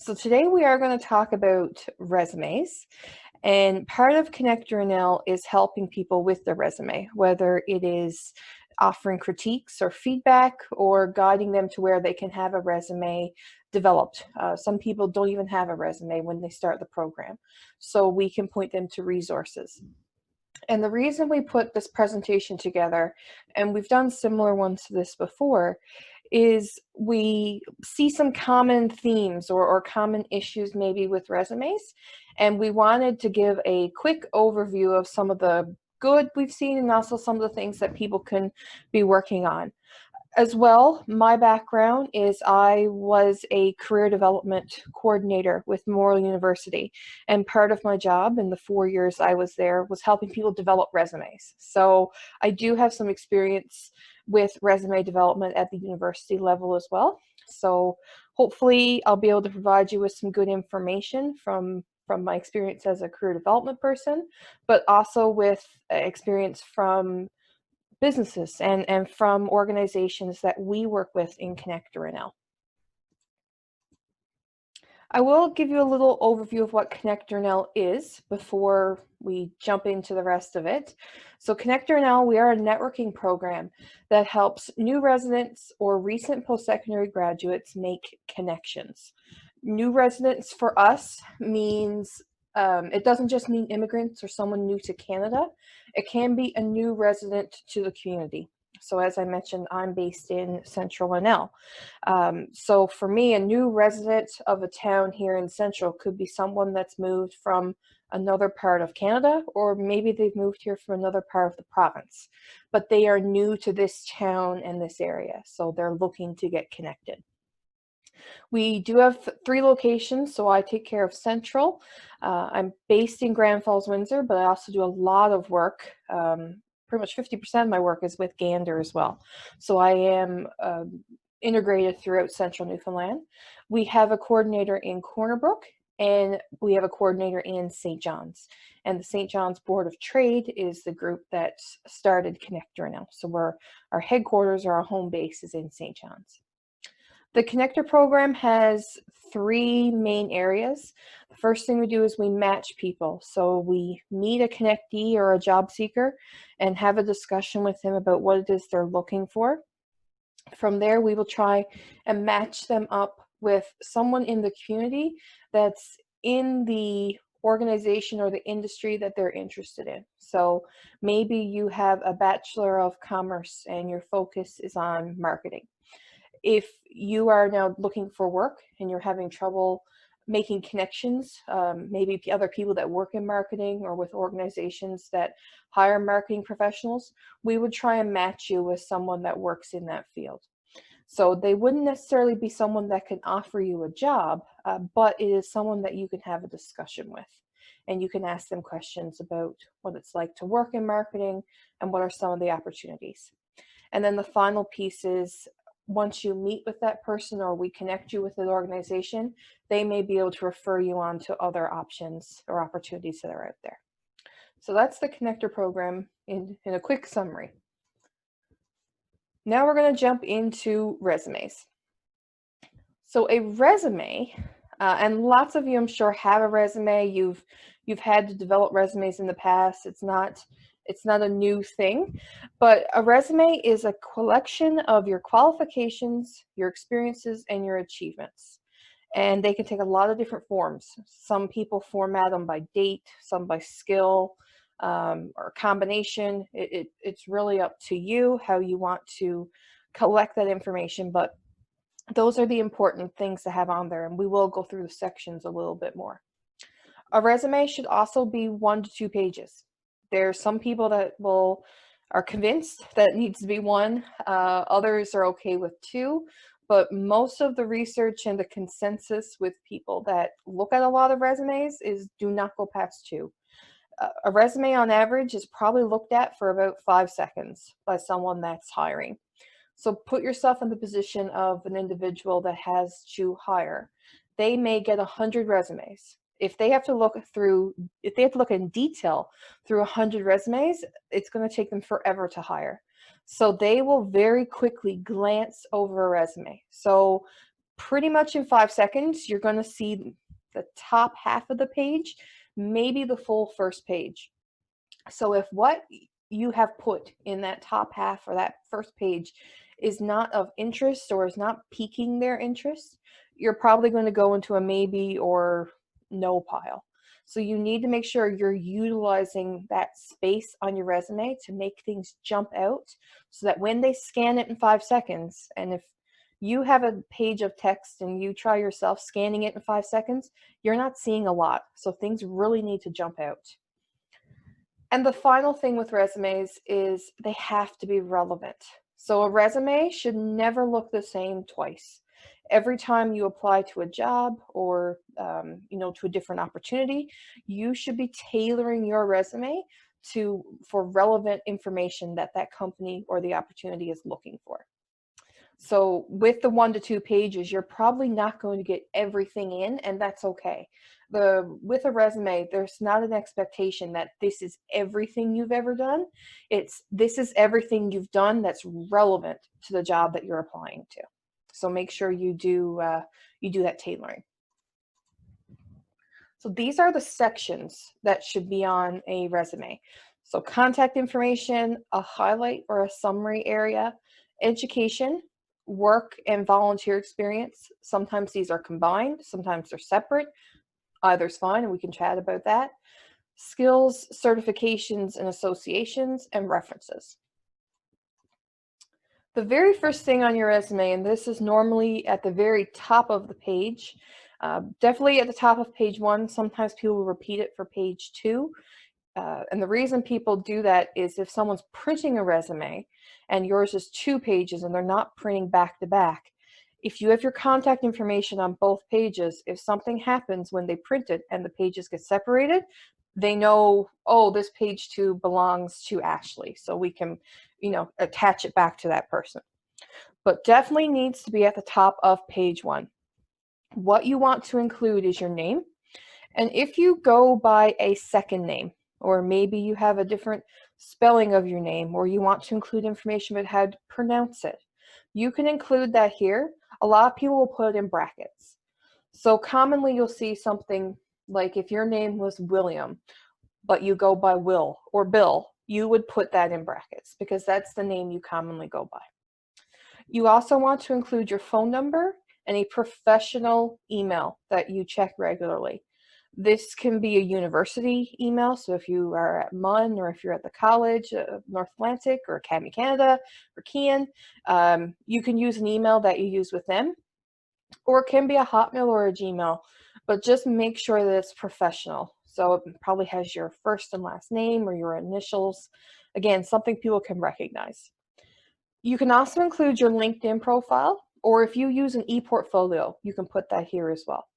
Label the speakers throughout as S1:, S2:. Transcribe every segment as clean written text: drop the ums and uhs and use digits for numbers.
S1: So today we are going to talk about resumes, and part of Connector is helping people with their resume, whether it is offering critiques or feedback or guiding them to where they can have a resume developed. Some people don't even have a resume when they start the program, so we can point them to resources. And the reason we put this presentation together, and we've done similar ones to this before, is we see some common themes or common issues maybe with resumes. And we wanted to give a quick overview of some of the good we've seen and also some of the things that people can be working on. As well, my background is I was a career development coordinator with Memorial University, and part of my job in the 4 years I was there was helping people develop resumes. So I do have some experience with resume development at the university level as well. So hopefully I'll be able to provide you with some good information from my experience as a career development person, but also with experience from businesses and from organizations that we work with in Connector NL. I will give you a little overview of what Connector NL is before we jump into the rest of it. So Connector NL, we are a networking program that helps new residents or recent post-secondary graduates make connections. New residents for us means it doesn't just mean immigrants or someone new to Canada. It can be a new resident to the community. So as I mentioned, I'm based in Central NL. So for me, a new resident of a town here in Central could be someone that's moved from another part of Canada, or maybe they've moved here from another part of the province, but they are new to this town and this area. So they're looking to get connected. We do have 3 locations, so I take care of Central. I'm based in Grand Falls, Windsor, but I also do a lot of work. Pretty much 50% of my work is with Gander as well. So I am integrated throughout Central Newfoundland. We have a coordinator in Corner Brook, and we have a coordinator in St. John's. And the St. John's Board of Trade is the group that started Connector now. So our headquarters or our home base is in St. John's. The Connector program has 3 main areas. The first thing we do is we match people. So we meet a connectee or a job seeker and have a discussion with them about what it is they're looking for. From there, we will try and match them up with someone in the community that's in the organization or the industry that they're interested in. So maybe you have a Bachelor of Commerce and your focus is on marketing. If you are now looking for work and you're having trouble making connections, maybe other people that work in marketing or with organizations that hire marketing professionals, we would try and match you with someone that works in that field. So they wouldn't necessarily be someone that can offer you a job, but it is someone that you can have a discussion with. And you can ask them questions about what it's like to work in marketing and what are some of the opportunities. And then the final piece is once you meet with that person or we connect you with an organization, they may be able to refer you on to other options or opportunities that are out there. So that's the Connector program in a quick summary. Now we're going to jump into resumes. So a resume, and lots of you I'm sure have a resume. You've had to develop resumes in the past. It's not a new thing, but a resume is a collection of your qualifications, your experiences, and your achievements. And they can take a lot of different forms. Some people format them by date, some by skill, or combination. It's really up to you how you want to collect that information, but those are the important things to have on there, and we will go through the sections a little bit more. A resume should also be 1 to 2 pages. There's some people that are convinced that it needs to be 1. Others are okay with 2, but most of the research and the consensus with people that look at a lot of resumes is do not go past 2. A resume on average is probably looked at for about 5 seconds by someone that's hiring. So put yourself in the position of an individual that has to hire. They may get 100 resumes. If they have to look in detail through 100 resumes, it's going to take them forever to hire. So they will very quickly glance over a resume. So pretty much in 5 seconds, you're going to see the top half of the page, maybe the full first page. So if what you have put in that top half or that first page is not of interest or is not piquing their interest, you're probably going to go into a maybe or no pile. So you need to make sure you're utilizing that space on your resume to make things jump out so that when they scan it in 5 seconds, and if you have a page of text and you try yourself scanning it in 5 seconds, you're not seeing a lot. So things really need to jump out. And the final thing with resumes is they have to be relevant. So a resume should never look the same twice. Every time you apply to a job or to a different opportunity, you should be tailoring your resume for relevant information that that company or the opportunity is looking for. So with the 1 to 2 pages, you're probably not going to get everything in, and that's okay. With a resume, there's not an expectation that this is everything you've ever done. This is everything you've done that's relevant to the job that you're applying to. So make sure you do that tailoring. So these are the sections that should be on a resume. So contact information, a highlight or a summary area, education, work and volunteer experience. Sometimes these are combined, sometimes they're separate. Either's fine, and we can chat about that. Skills, certifications and associations, and references. The very first thing on your resume, and this is normally at the very top of the page, definitely at the top of page 1. Sometimes people will repeat it for page 2. And the reason people do that is if someone's printing a resume and yours is 2 pages and they're not printing back to back, if you have your contact information on both pages, if something happens when they print it and the pages get separated, they know, oh, this page 2 belongs to Ashley. So we can, attach it back to that person. But definitely needs to be at the top of page 1. What you want to include is your name. And if you go by a second name, or maybe you have a different spelling of your name, or you want to include information about how to pronounce it, you can include that here. A lot of people will put it in brackets. So commonly you'll see something like if your name was William, but you go by Will or Bill, you would put that in brackets because that's the name you commonly go by. You also want to include your phone number and a professional email that you check regularly. This can be a university email, so if you are at MUN or if you're at the College of North Atlantic or Academy Canada or Kean, you can use an email that you use with them, or it can be a Hotmail or a Gmail, but just make sure that it's professional. So it probably has your first and last name or your initials. Again, something people can recognize. You can also include your LinkedIn profile, or if you use an e-portfolio, you can put that here as well.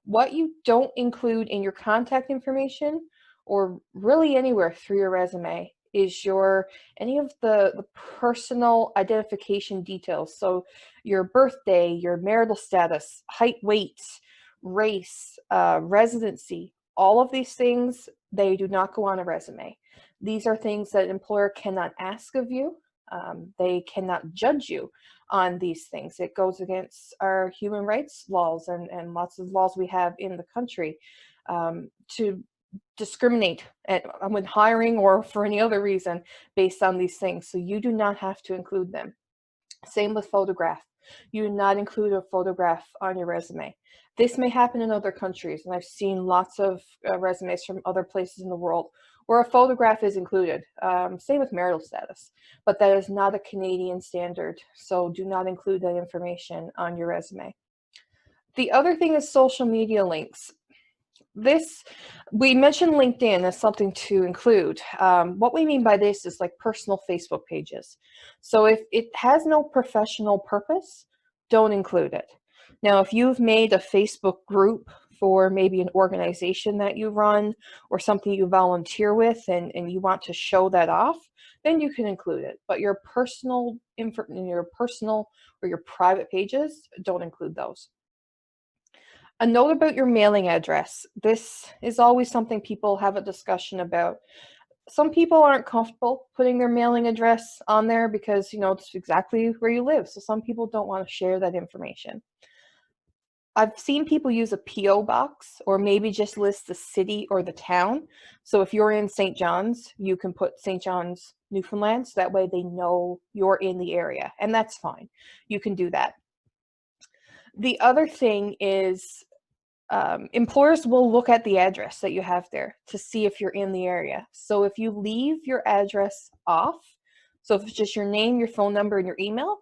S1: What you don't include in your contact information, or really anywhere through your resume, is any of the personal identification details. So your birthday, your marital status, height, weight, race, residency, all of these things, they do not go on a resume. These are things that an employer cannot ask of you. They cannot judge you on these things. It goes against our human rights laws and lots of laws we have in the country to discriminate when hiring or for any other reason based on these things. So you do not have to include them. Same with photograph. You do not include a photograph on your resume. This may happen in other countries, and I've seen lots of resumes from other places in the world where a photograph is included. Same with marital status, but that is not a Canadian standard, so do not include that information on your resume. The other thing is social media links. We mentioned LinkedIn as something to include. What we mean by this is like personal Facebook pages. So if it has no professional purpose, don't include it. Now, if you've made a Facebook group for maybe an organization that you run or something you volunteer with and you want to show that off, then you can include it. But your personal or your private pages, don't include those. A note about your mailing address. This is always something people have a discussion about. Some people aren't comfortable putting their mailing address on there because, it's exactly where you live. So some people don't want to share that information. I've seen people use a PO box or maybe just list the city or the town. So if you're in St. John's, you can put St. John's, Newfoundland, so that way they know you're in the area, and that's fine. You can do that. The other thing is employers will look at the address that you have there to see if you're in the area. So if you leave your address off, so if it's just your name, your phone number, and your email,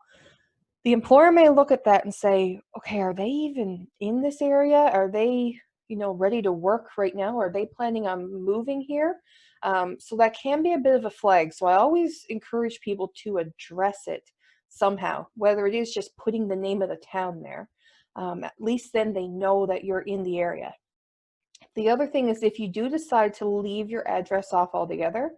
S1: the employer may look at that and say, okay, are they even in this area? Are they, ready to work right now? Are they planning on moving here? So that can be a bit of a flag. So I always encourage people to address it somehow, whether it is just putting the name of the town there. At least then they know that you're in the area. The other thing is, if you do decide to leave your address off altogether,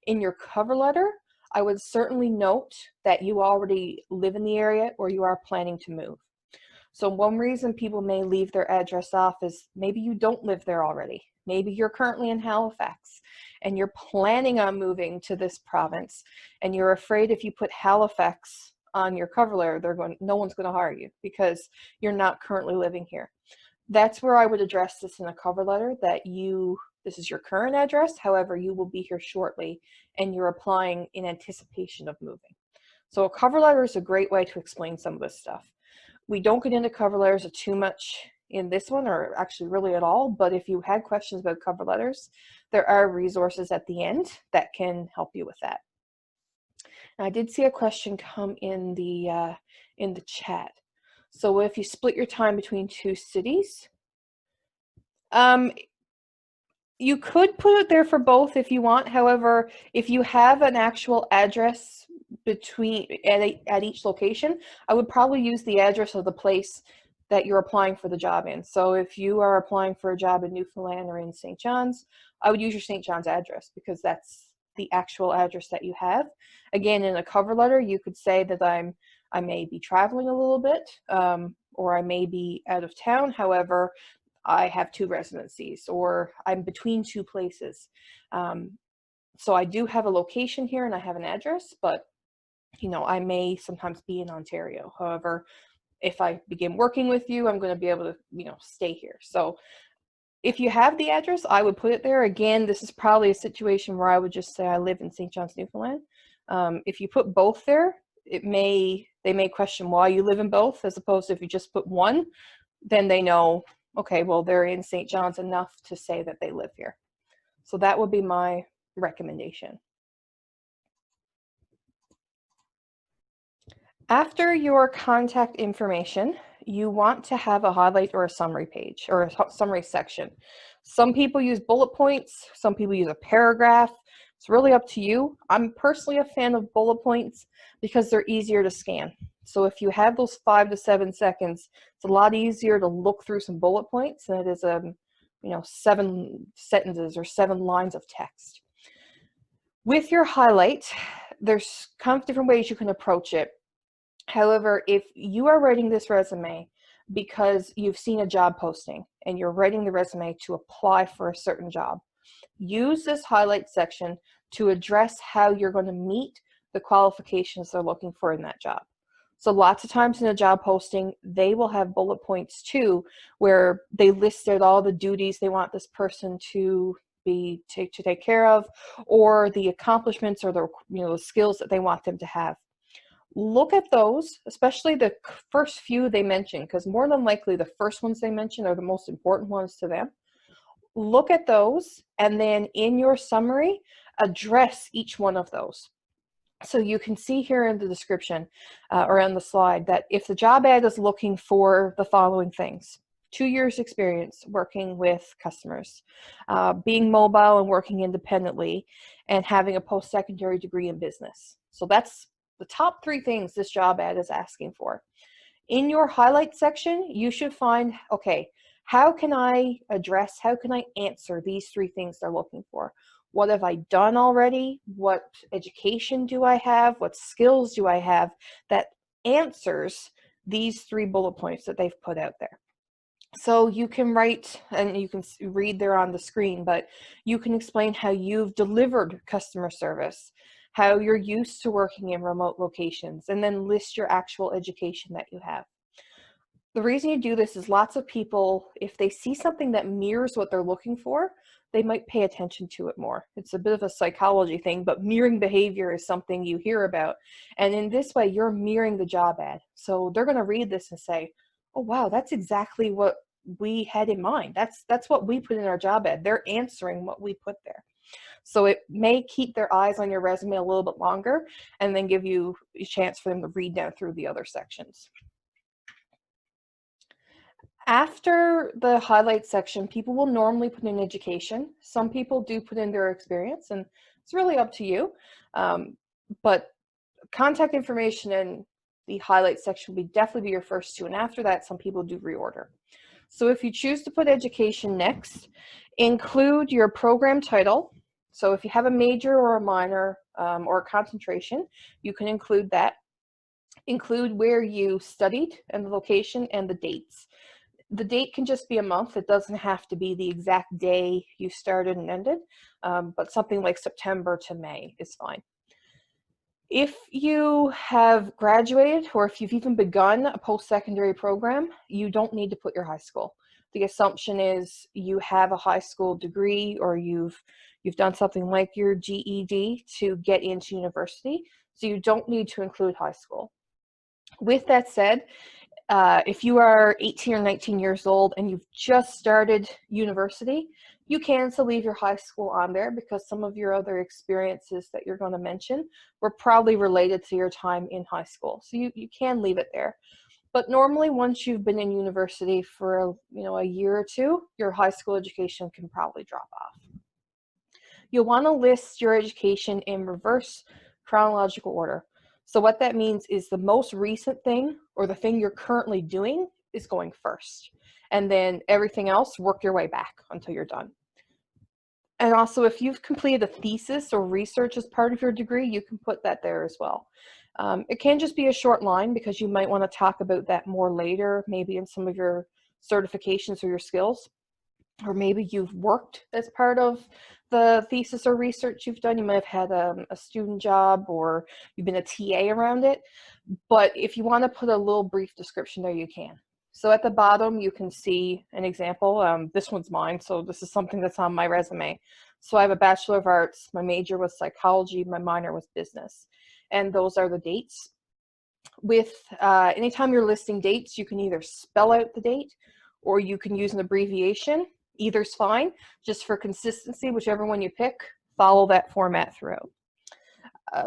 S1: in your cover letter, I would certainly note that you already live in the area or you are planning to move. So one reason people may leave their address off is maybe you don't live there already. Maybe you're currently in Halifax and you're planning on moving to this province, and you're afraid if you put Halifax on your cover letter, no one's going to hire you because you're not currently living here. That's where I would address this in a cover letter, that this is your current address, however, you will be here shortly and you're applying in anticipation of moving. So a cover letter is a great way to explain some of this stuff. We don't get into cover letters too much in this one, or actually really at all, but if you had questions about cover letters, there are resources at the end that can help you with that. Now, I did see a question come in the chat. So if you split your time between two cities, you could put it there for both if you want. However, if you have an actual address at each location, I would probably use the address of the place that you're applying for the job in. So if you are applying for a job in Newfoundland or in St. John's, I would use your St. John's address because that's the actual address that you have. Again, in a cover letter, you could say that I may be traveling a little bit, or I may be out of town. However, I have two residencies, or I'm between two places. So I do have a location here and I have an address, but I may sometimes be in Ontario. However, if I begin working with you, I'm going to be able to, stay here. So if you have the address, I would put it there. Again, this is probably a situation where I would just say I live in St. John's, Newfoundland. If you put both there, they may question why you live in both, as opposed to if you just put one, then they know, okay, well, they're in St. John's enough to say that they live here. So that would be my recommendation. After your contact information, you want to have a highlight or a summary page or a summary section. Some people use bullet points, some people use a paragraph. It's really up to you. I'm personally a fan of bullet points because they're easier to scan. So if you have those 5 to 7 seconds, it's a lot easier to look through some bullet points than it is 7 sentences or 7 lines of text. With your highlight, there's kind of different ways you can approach it. However, if you are writing this resume because you've seen a job posting and you're writing the resume to apply for a certain job, use this highlight section to address how you're going to meet the qualifications they're looking for in that job. So lots of times in a job posting, they will have bullet points too, where they listed all the duties they want this person to take care of, or the accomplishments or the skills that they want them to have. Look at those, especially the first few they mention, because more than likely the first ones they mention are the most important ones to them. Look at those, and then in your summary, address each one of those. So you can see here in the description or on the slide that if the job ad is looking for the following things: 2 years experience working with customers, being mobile and working independently, and having a post-secondary degree in business. So that's the top 3 things this job ad is asking for. In your highlight section, you should find, okay, how can I answer these 3 things they're looking for? What have I done already? What education do I have? What skills do I have that answers these 3 bullet points that they've put out there? So you can write, and you can read there on the screen, but you can explain how you've delivered customer service, how you're used to working in remote locations, and then list your actual education that you have. The reason you do this is lots of people, if they see something that mirrors what they're looking for, they might pay attention to it more. It's a bit of a psychology thing, but mirroring behavior is something you hear about. And in this way, you're mirroring the job ad. So they're going to read this and say, oh, wow, that's exactly what we had in mind. That's what we put in our job ad. They're answering what we put there. So it may keep their eyes on your resume a little bit longer and then give you a chance for them to read down through the other sections. After the highlight section, people will normally put in education. Some people do put in their experience, and it's really up to you. But contact information and the highlight section will definitely be your first two, and after that, some people do reorder. So if you choose to put education next, include your program title. So if you have a major or a minor or a concentration, you can include that. Include where you studied and the location and the dates. The date can just be a month. It doesn't have to be the exact day you started and ended, but something like September to May is fine. If you have graduated or if you've even begun a post-secondary program, you don't need to put your high school. The assumption is you have a high school degree or you've done something like your GED to get into university, so you don't need to include high school. With that said, if you are 18 or 19 years old and you've just started university, you can still leave your high school on there because some of your other experiences that you're going to mention were probably related to your time in high school. So you can leave it there. But normally once you've been in university for a year or two, your high school education can probably drop off. You'll want to list your education in reverse chronological order. So what that means is the most recent thing or the thing you're currently doing is going first. And then everything else, work your way back until you're done. And also, if you've completed a thesis or research as part of your degree, you can put that there as well. It can just be a short line because you might want to talk about that more later, maybe in some of your certifications or your skills. Or maybe you've worked as part of the thesis or research you've done. You might have had a student job or you've been a TA around it. But if you want to put a little brief description there, you can. So at the bottom, you can see an example. This one's mine, so this is something that's on my resume. So I have a Bachelor of Arts. My major was psychology. My minor was business. And those are the dates. With anytime you're listing dates, you can either spell out the date or you can use an abbreviation. Either's fine. Just for consistency, whichever one you pick, follow that format throughout.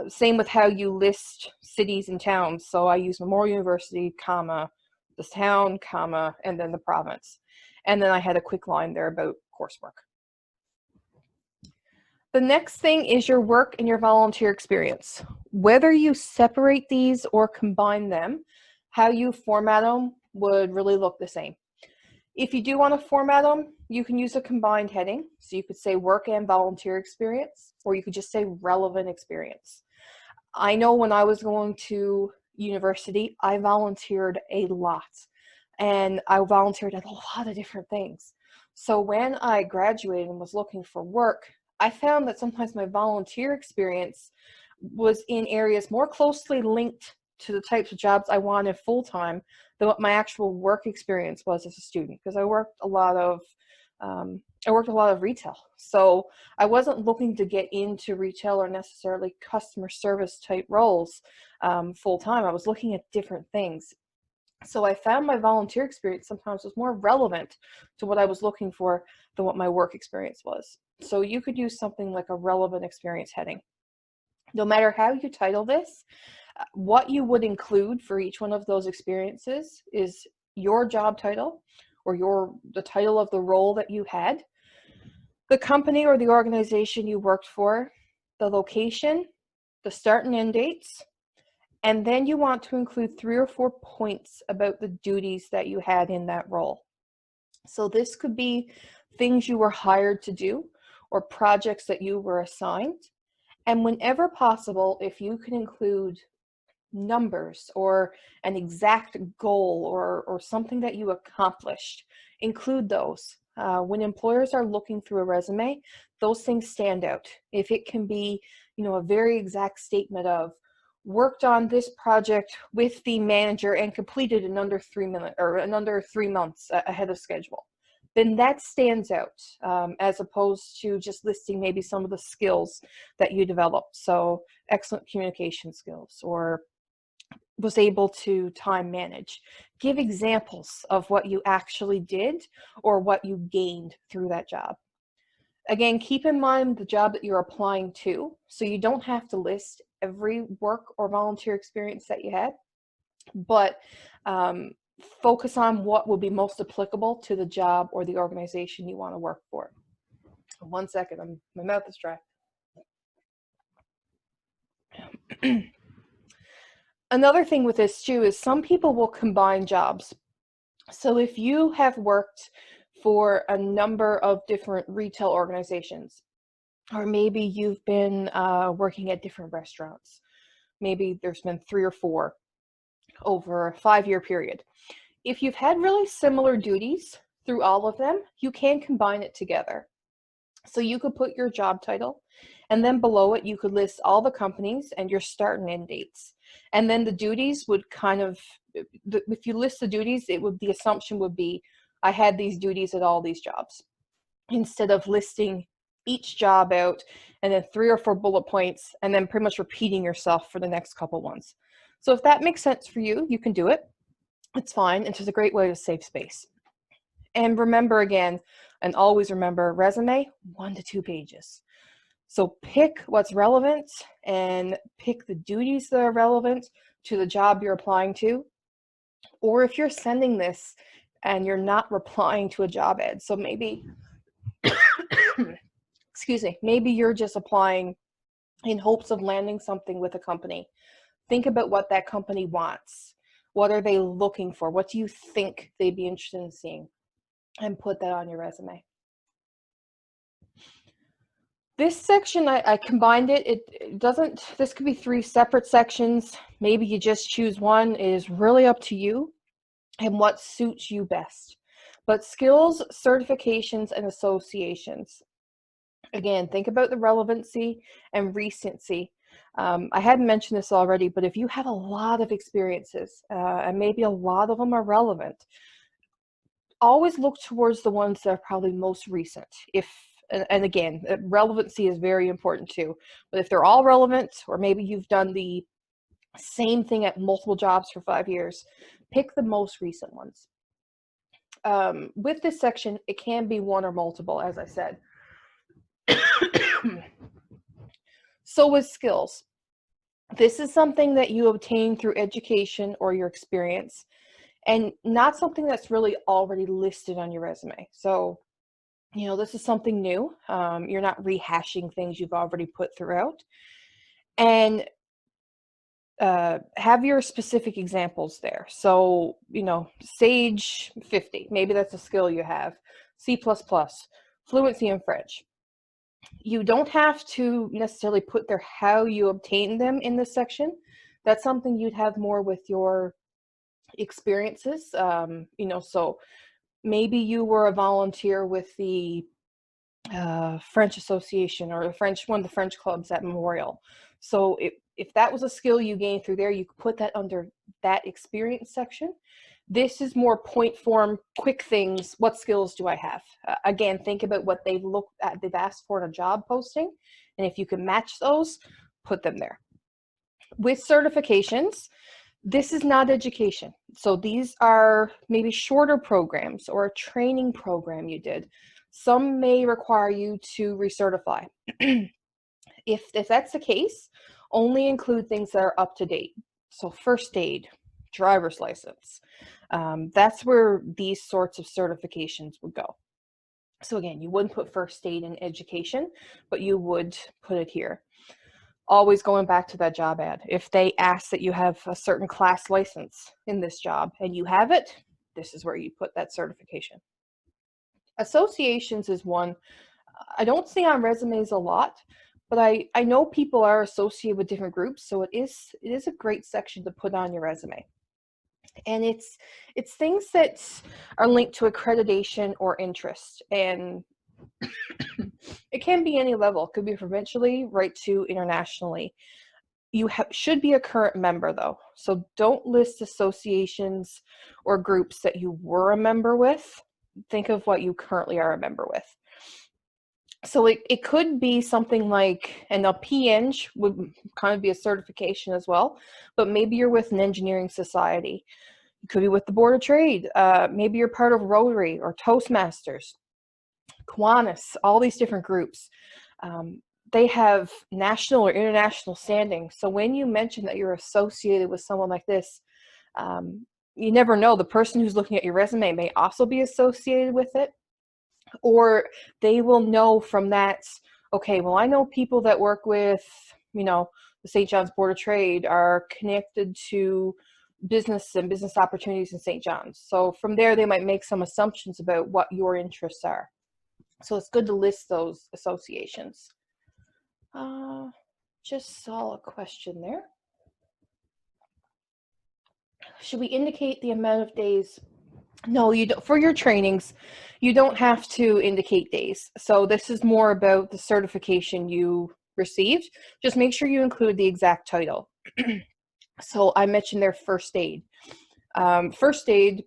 S1: Same with how you list cities and towns. So I use Memorial University, comma, this town, comma, and then the province. And then I had a quick line there about coursework. The next thing is your work and your volunteer experience. Whether you separate these or combine them, how you format them would really look the same. If you do want to format them, you can use a combined heading. So you could say work and volunteer experience, or you could just say relevant experience. I know when I was going to university, I volunteered a lot, and I volunteered at a lot of different things. So when I graduated and was looking for work, I found that sometimes my volunteer experience was in areas more closely linked to the types of jobs I wanted full-time than what my actual work experience was as a student, because I worked a lot of retail. So I wasn't looking to get into retail or necessarily customer service type roles full-time. I was looking at different things. So I found my volunteer experience sometimes was more relevant to what I was looking for than what my work experience was. So you could use something like a relevant experience heading. No matter how you title this, what you would include for each one of those experiences is your job title or the title of the role that you had, the company or the organization you worked for, the location, the start and end dates, and then you want to include 3 or 4 points about the duties that you had in that role. So this could be things you were hired to do or projects that you were assigned. And whenever possible, if you can include numbers or an exact goal or something that you accomplished, include those. When employers are looking through a resume, those things stand out. If it can be, a very exact statement of worked on this project with the manager and completed in under 3 minutes or in under 3 months ahead of schedule, then that stands out, as opposed to just listing maybe some of the skills that you developed. So excellent communication skills, or was able to time manage. Give examples of what you actually did or what you gained through that job. Again, keep in mind the job that you're applying to, so you don't have to list every work or volunteer experience that you had, but focus on what will be most applicable to the job or the organization you want to work for. 1 second, my mouth is dry. Another thing with this too is some people will combine jobs. So if you have worked for a number of different retail organizations, or maybe you've been working at different restaurants, maybe there's been 3 or 4 over a 5-year period. If you've had really similar duties through all of them, you can combine it together. So you could put your job title, and then below it you could list all the companies and your start and end dates. And then the duties would kind of, if you list the duties, the assumption would be, I had these duties at all these jobs, instead of listing each job out and then 3 or 4 bullet points and then pretty much repeating yourself for the next couple ones. So if that makes sense for you, you can do it. It's fine. It's just a great way to save space. And remember again, and always remember, resume, 1 to 2 pages. So pick what's relevant and pick the duties that are relevant to the job you're applying to. Or if you're sending this and you're not replying to a job ad, so maybe, excuse me, maybe you're just applying in hopes of landing something with a company. Think about what that company wants. What are they looking for? What do you think they'd be interested in seeing? And put that on your resume. This section, I combined it. It doesn't, this could be 3 separate sections. Maybe you just choose one. It is really up to you and what suits you best. But skills, certifications, and associations. Again, think about the relevancy and recency. I hadn't mentioned this already, but if you have a lot of experiences, and maybe a lot of them are relevant, always look towards the ones that are probably most recent. And again, relevancy is very important too. But if they're all relevant, or maybe you've done the same thing at multiple jobs for 5 years, pick the most recent ones. With this section, it can be one or multiple, as I said. So with skills, this is something that you obtain through education or your experience, and not something that's really already listed on your resume. So, this is something new. You're not rehashing things you've already put throughout. And have your specific examples there. So, Sage 50, maybe that's a skill you have. C++, fluency in French. You don't have to necessarily put there how you obtain them in this section. That's something you'd have more with your experiences. So maybe you were a volunteer with the French Association or one of the French clubs at Memorial. So if that was a skill you gained through there, you could put that under that experience section. This is more point form, quick things. What skills do I have? Again, think about what they've asked for in a job posting. And if you can match those, put them there. With certifications, this is not education. So these are maybe shorter programs or a training program you did. Some may require you to recertify. If that's the case, only include things that are up to date. So first aid, driver's license. That's where these sorts of certifications would go. So again, you wouldn't put first aid in education, but you would put it here. Always going back to that job ad. If they ask that you have a certain class license in this job and you have it, this is where you put that certification. Associations is one I don't see on resumes a lot, but I know people are associated with different groups, so it is a great section to put on your resume. And it's things that are linked to accreditation or interest, and it can be any level. It could be provincially right to internationally. You should be a current member though. So don't list associations or groups that you were a member with. Think of what you currently are a member with. So it could be something like, and a PEng would kind of be a certification as well, but maybe you're with an engineering society. You could be with the Board of Trade. Maybe you're part of Rotary or Toastmasters, Kiwanis, all these different groups. They have national or international standing. So when you mention that you're associated with someone like this, you never know. The person who's looking at your resume may also be associated with it, or they will know from that, okay, well, I know people that work with, the St. John's Board of Trade are connected to business and business opportunities in St. John's. So from there, they might make some assumptions about what your interests are. So it's good to list those associations. Just saw a question there. Should we indicate the amount of days? No, you don't. For your trainings, you don't have to indicate days. So this is more about the certification you received. Just make sure you include the exact title. So I mentioned their first aid. First aid,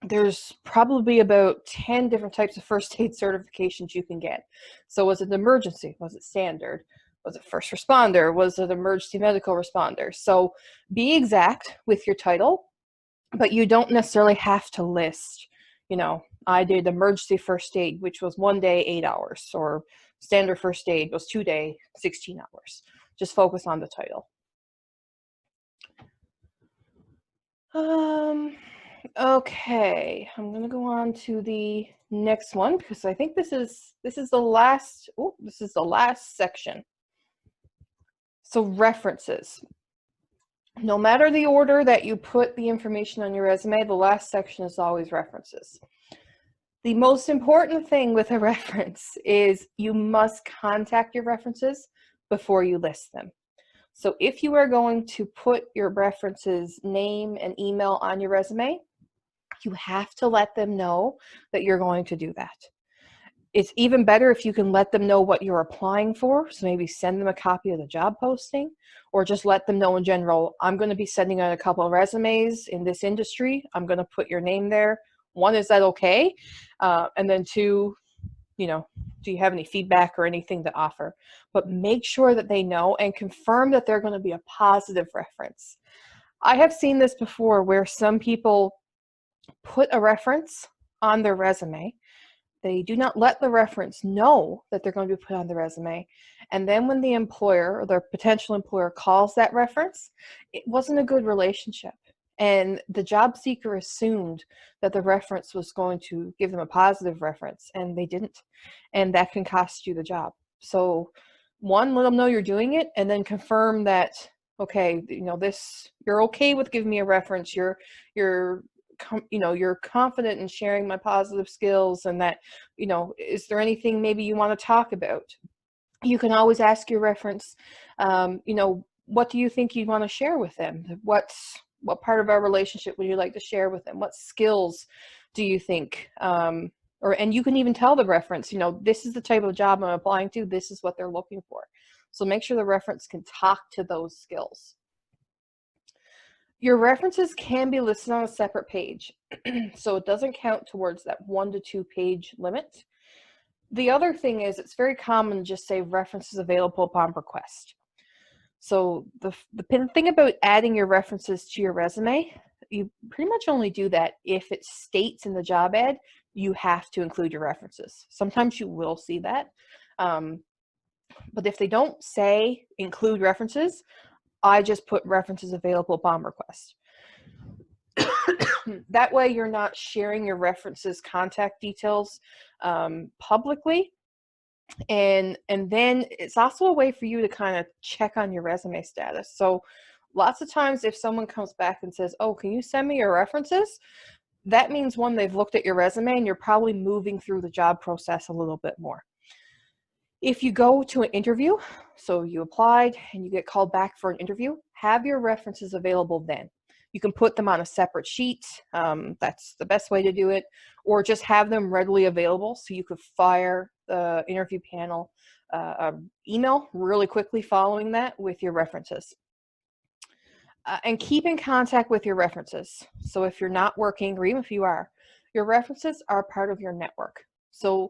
S1: there's probably about 10 different types of first aid certifications you can get. So was it emergency? Was it standard? Was it first responder? Was it emergency medical responder? So be exact with your title, but you don't necessarily have to list, I did emergency first aid, which was 1 day, 8 hours, or standard first aid was 2 day, 16 hours. Just focus on the title. Okay, I'm going to go on to the next one because I think this is the last, this is the last section. So references. No matter the order that you put the information on your resume, the last section is always references. The most important thing with a reference is you must contact your references before you list them. So if you are going to put your references' name and email on your resume, you have to let them know that you're going to do that. It's even better if you can let them know what you're applying for. So maybe send them a copy of the job posting, or just let them know in general, I'm going to be sending out a couple of resumes in this industry. I'm going to put your name there. One, is that okay? And then two, do you have any feedback or anything to offer? But make sure that they know and confirm that they're going to be a positive reference. I have seen this before where some people put a reference on their resume. They do not let the reference know that they're going to be put on the resume. And then when the employer or their potential employer calls that reference, it wasn't a good relationship. And the job seeker assumed that the reference was going to give them a positive reference, and they didn't. And that can cost you the job. So one, let them know you're doing it, and then confirm that, okay, you're okay with giving me a reference. You're confident in sharing my positive skills, and that, is there anything maybe you want to talk about? You can always ask your reference, what do you think you'd want to share with them? What part of our relationship would you like to share with them? What skills do you think? And you can even tell the reference, this is the type of job I'm applying to. This is what they're looking for. So make sure the reference can talk to those skills. Your references can be listed on a separate page, so it doesn't count towards that 1 to 2 page limit. The other thing is, it's very common to just say references available upon request. So the thing about adding your references to your resume, you pretty much only do that if it states in the job ad you have to include your references. Sometimes you will see that, but if they don't say include references, I just put references available upon request. That way you're not sharing your references' contact details publicly. And then it's also a way for you to kind of check on your resume status. So lots of times if someone comes back and says, oh, can you send me your references? That means, one, they've looked at your resume and you're probably moving through the job process a little bit more. If you go to an interview, so you applied and you get called back for an interview, have your references available then. You can put them on a separate sheet. That's the best way to do it. Or just have them readily available so you could fire the interview panel email really quickly following that with your references. And keep in contact with your references. So if you're not working, or even if you are, your references are part of your network. So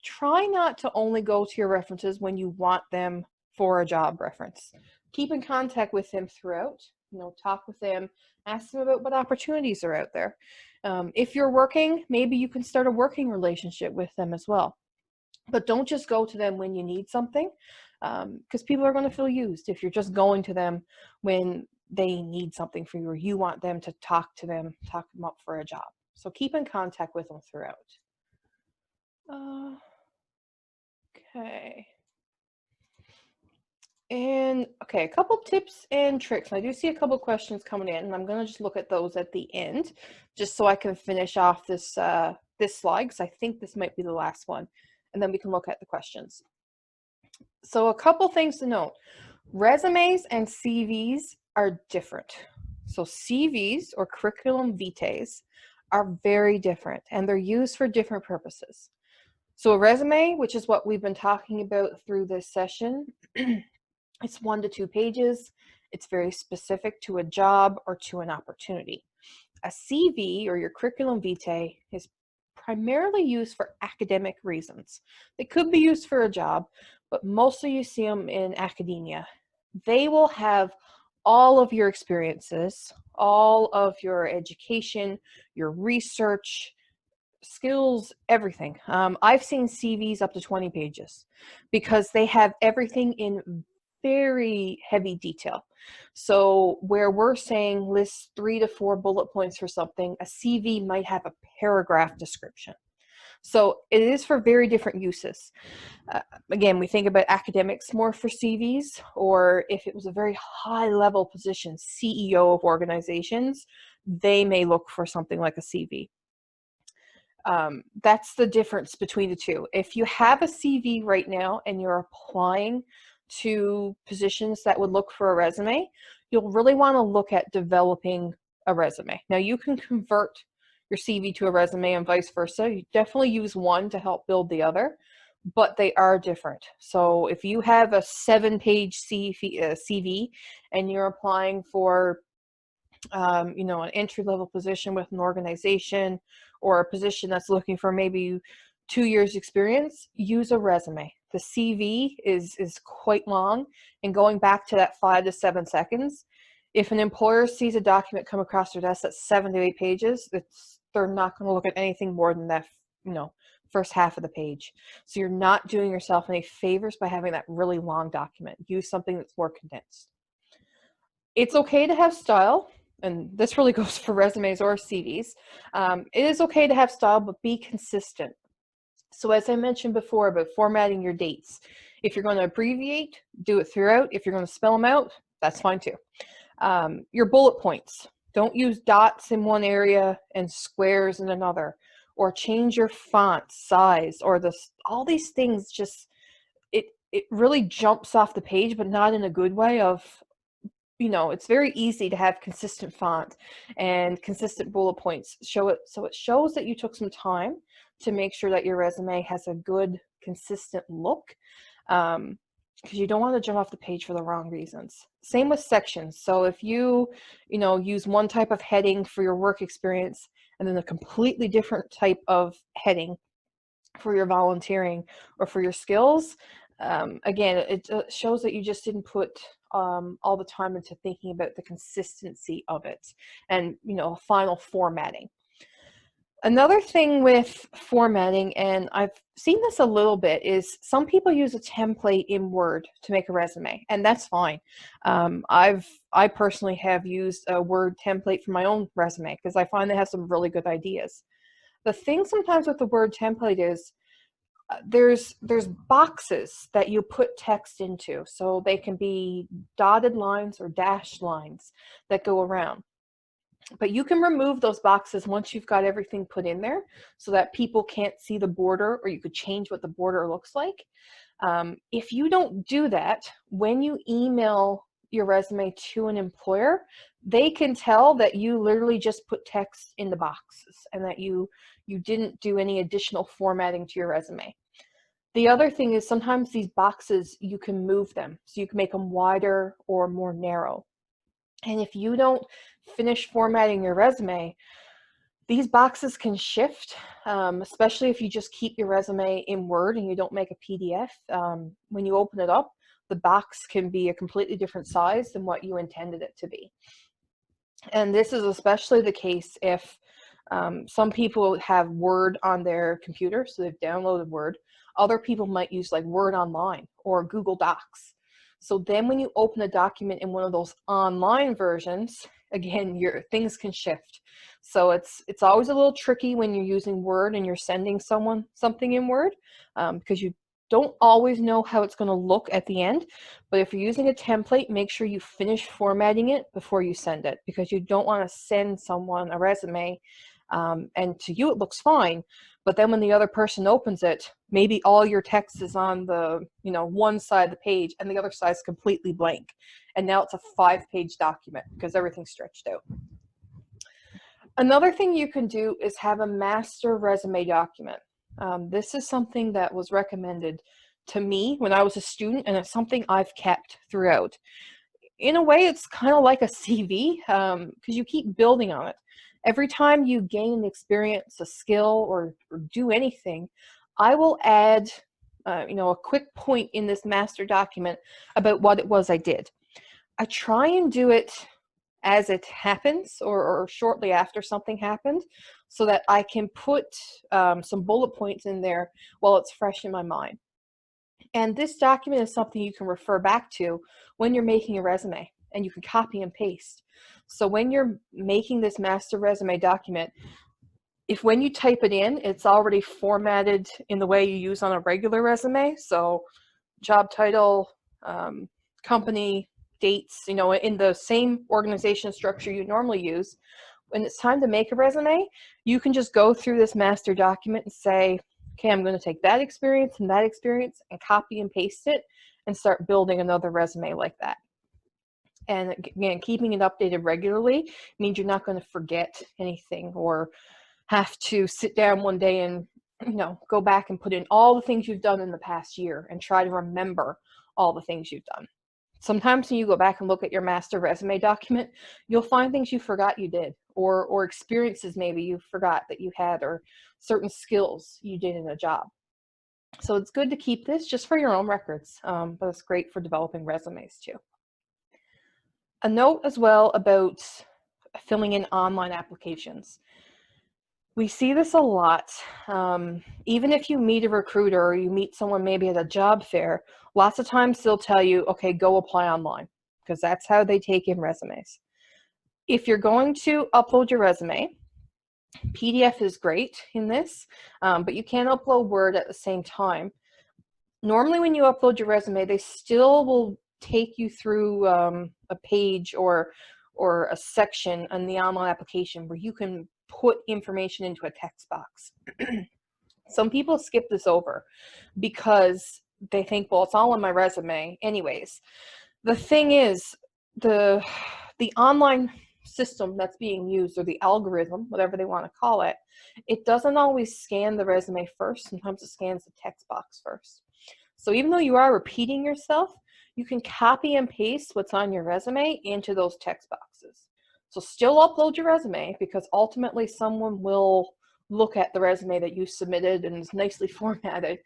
S1: try not to only go to your references when you want them for a job reference. Keep in contact with them throughout. Talk with them, ask them about what opportunities are out there. If you're working, maybe you can start a working relationship with them as well. But don't just go to them when you need something, because people are going to feel used if you're just going to them when they need something from you, or you want them to talk them up for a job. So keep in contact with them throughout. Okay. And okay, a couple tips and tricks. I do see a couple questions coming in, and I'm going to just look at those at the end, just so I can finish off this this slide, because I think this might be the last one, and then we can look at the questions. So a couple things to note. Resumes and CVs are different. So CVs, or curriculum vitae, are very different, and they're used for different purposes. So a resume, which is what we've been talking about through this session, it's 1 to 2 pages. It's very specific to a job or to an opportunity. A CV, or your curriculum vitae, is primarily used for academic reasons. They could be used for a job, but mostly you see them in academia. They will have all of your experiences, all of your education, your research, skills, everything. I've seen CVs up to 20 pages because they have everything in very heavy detail. So where we're saying list 3 to 4 bullet points for something, a CV might have a paragraph description. So it is for very different uses. Again, we think about academics more for CVs, or if it was a very high level position, CEO of organizations, they may look for something like a CV. That's the difference between the two. If you have a CV right now and you're applying to positions that would look for a resume, you'll really want to look at developing a resume. Now, you can convert your CV to a resume and vice versa. You definitely use one to help build the other, but they are different. So if you have a 7-page CV and you're applying for an entry-level position with an organization, or a position that's looking for maybe 2 years experience, use a resume. The CV is quite long, and going back to that 5 to 7 seconds, if an employer sees a document come across their desk that's 7 to 8 pages, they're not going to look at anything more than that, first half of the page. So you're not doing yourself any favors by having that really long document. Use something that's more condensed. It's okay to have style, and this really goes for resumes or CVs. It is okay to have style, but be consistent. So as I mentioned before about formatting your dates, if you're going to abbreviate, do it throughout. If you're going to spell them out, that's fine too. Your bullet points. Don't use dots in one area and squares in another, or change your font size, or all these things. Just it really jumps off the page, but not in a good way. It's very easy to have consistent font and consistent bullet points. So it shows that you took some time to make sure that your resume has a good, consistent look, because you don't want to jump off the page for the wrong reasons. Same with sections. So if you use one type of heading for your work experience and then a completely different type of heading for your volunteering or for your skills, again, it shows that you just didn't put all the time into thinking about the consistency of it and, final formatting. Another thing with formatting, and I've seen this a little bit, is some people use a template in Word to make a resume, and that's fine. I personally have used a Word template for my own resume because I find they have some really good ideas. The thing sometimes with the Word template is there's boxes that you put text into, so they can be dotted lines or dashed lines that go around. But you can remove those boxes once you've got everything put in there so that people can't see the border, or you could change what the border looks like. If you don't do that, when you email your resume to an employer, they can tell that you literally just put text in the boxes and that you didn't do any additional formatting to your resume. The other thing is sometimes these boxes, you can move them. So you can make them wider or more narrow. And if you don't finish formatting your resume, these boxes can shift, especially if you just keep your resume in Word and you don't make a PDF. When you open it up, the box can be a completely different size than what you intended it to be. And this is especially the case if some people have Word on their computer, so they've downloaded Word. Other people might use like Word Online or Google Docs. So then when you open a document in one of those online versions, again, your things can shift. So it's always a little tricky when you're using Word and you're sending someone something in Word, because you don't always know how it's going to look at the end. But if you're using a template, make sure you finish formatting it before you send it, because you don't want to send someone a resume and to you it looks fine, but then when the other person opens it, maybe all your text is on the one side of the page and the other side is completely blank, and now it's a 5-page document because everything's stretched out. Another thing you can do is have a master resume document. This is something that was recommended to me when I was a student, and it's something I've kept throughout. In a way, it's kind of like a CV, because you keep building on it. Every time you gain experience, a skill, or do anything, I will add a quick point in this master document about what it was I did. I try and do it as it happens, or shortly after something happened, so that I can put some bullet points in there while it's fresh in my mind. And this document is something you can refer back to when you're making a resume, and you can copy and paste. So when you're making this master resume document, if when you type it in, it's already formatted in the way you use on a regular resume, so job title, company, dates, in the same organization structure you normally use, when it's time to make a resume, you can just go through this master document and say, okay, I'm going to take that experience and copy and paste it and start building another resume like that. And again, keeping it updated regularly means you're not going to forget anything or have to sit down one day and go back and put in all the things you've done in the past year and try to remember all the things you've done. Sometimes when you go back and look at your master resume document, you'll find things you forgot you did, or experiences maybe you forgot that you had, or certain skills you did in a job. So it's good to keep this just for your own records, but it's great for developing resumes too. A note as well about filling in online applications. We see this a lot. Even if you meet a recruiter or you meet someone maybe at a job fair, lots of times they'll tell you, okay, go apply online, because that's how they take in resumes. If you're going to upload your resume, PDF is great in this, but you can't upload Word at the same time. Normally when you upload your resume, they still will take you through a page or a section on the online application where you can put information into a text box. Some people skip this over because they think, well, it's all on my resume anyways. The thing is, the online system that's being used, or the algorithm, whatever they want to call it, it doesn't always scan the resume first. Sometimes it scans the text box first. So even though you are repeating yourself, you can copy and paste what's on your resume into those text boxes. So still upload your resume, because ultimately someone will look at the resume that you submitted and is nicely formatted.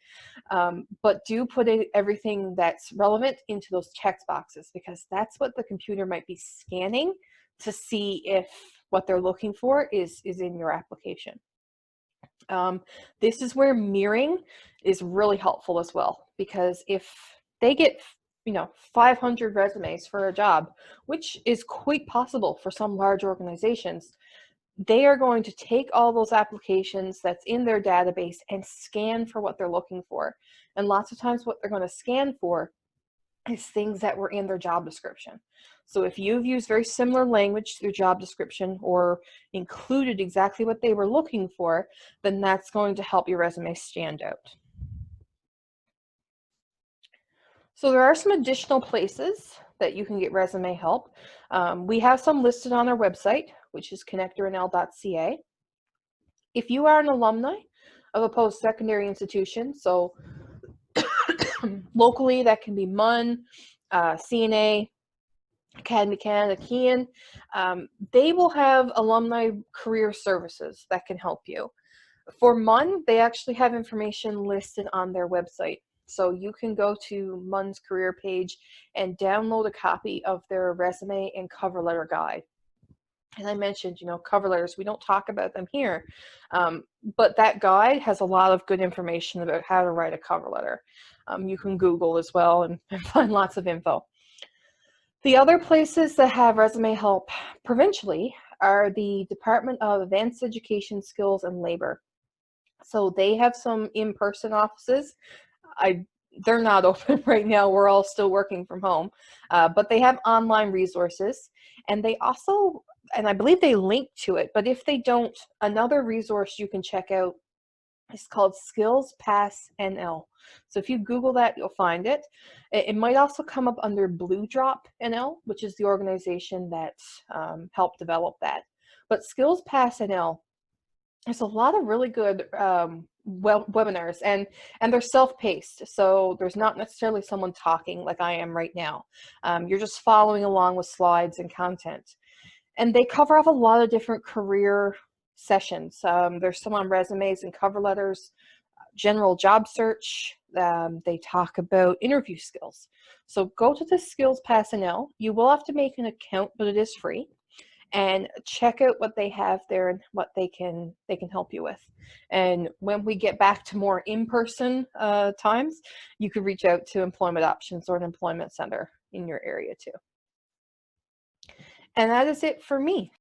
S1: But do put everything that's relevant into those text boxes, because that's what the computer might be scanning to see if what they're looking for is in your application. This is where mirroring is really helpful as well, because if they get 500 resumes for a job, which is quite possible for some large organizations, they are going to take all those applications that's in their database and scan for what they're looking for. And lots of times what they're going to scan for is things that were in their job description. So if you've used very similar language to your job description or included exactly what they were looking for, then that's going to help your resume stand out. So there are some additional places that you can get resume help. We have some listed on our website, which is connectornl.ca. If you are an alumni of a post-secondary institution, so locally that can be MUN, CNA, Academy Canada, Kean, they will have alumni career services that can help you. For MUN, they actually have information listed on their website. So you can go to MUN's career page and download a copy of their resume and cover letter guide. And I mentioned, cover letters, we don't talk about them here, but that guide has a lot of good information about how to write a cover letter. You can Google as well and find lots of info. The other places that have resume help provincially are the Department of Advanced Education, Skills, and Labor. So they have some in-person offices. They're not open right now. We're all still working from home, but they have online resources, and they also, and I believe they link to it, but if they don't, another resource you can check out is called Skills Pass NL. So if you Google that, you'll find it. It might also come up under Blue Drop NL, which is the organization that helped develop that. But Skills Pass NL, there's a lot of really good webinars, and they're self-paced, so there's not necessarily someone talking like I am right now. You're just following along with slides and content, and they cover off a lot of different career sessions. There's some on resumes and cover letters, general job search. They talk about interview skills. So go to the Skills Pass NL. You will have to make an account, but it is free, and check out what they have there and what they can help you with. And when we get back to more in-person times, you could reach out to Employment Options or an employment center in your area too. And that is it for me.